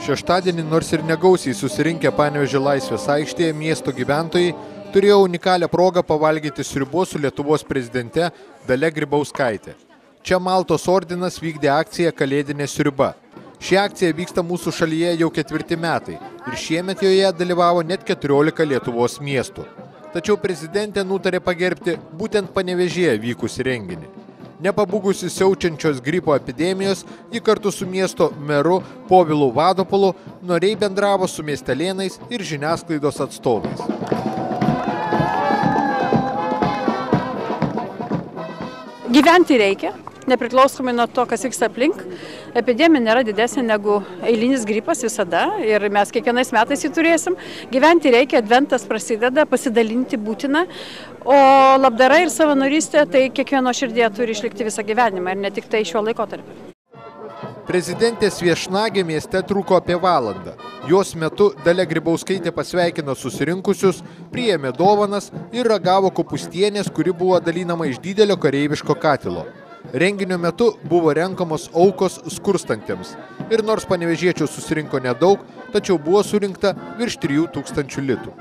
Šeštadienį, nors ir negausiai susirinkę Panevėžio Laisvės aikštėje, miesto gyventojai turėjo unikalią progą pavalgyti sriubos su Lietuvos prezidente Dalia Grybauskaite. Čia Maltos ordinas vykdė akciją Kalėdinė sriuba. Ši akcija vyksta mūsų šalyje jau 4 metai ir šiemet joje dalyvavo net 14 Lietuvos miestų. Tačiau prezidentė nutarė pagerbti būtent Panevėžyje vykusį renginį. Nepabūgusi siaučiančios gripo epidemijos, ji kartu su miesto meru Povilu Vadopolu noriai bendravo su miestelėnais ir žiniasklaidos atstovais. Gyventi reikia, nepriklausomai nuo to, kas vyksta aplink. Epidemija nėra didesnė negu eilinis gripas visada ir mes kiekvienais metais jį turėsim. Gyventi reikia, adventas prasideda, pasidalinti būtina, o labdara ir savanorystė tai kiekvieno širdėje turi išlikti visą gyvenimą ir ne tik tai šiuo laikotarpiu. Prezidentės viešnagė mieste truko apie valandą. Jos metu Dalia Grybauskaitė pasveikino susirinkusius, priėmė dovanas ir ragavo kopustienės, kuri buvo dalinama iš didelio kareiviško katilo. Renginio metu buvo renkamos aukos skurstantiems. Ir nors panevėžiečių susirinko nedaug, tačiau buvo surinkta virš 3000 litų.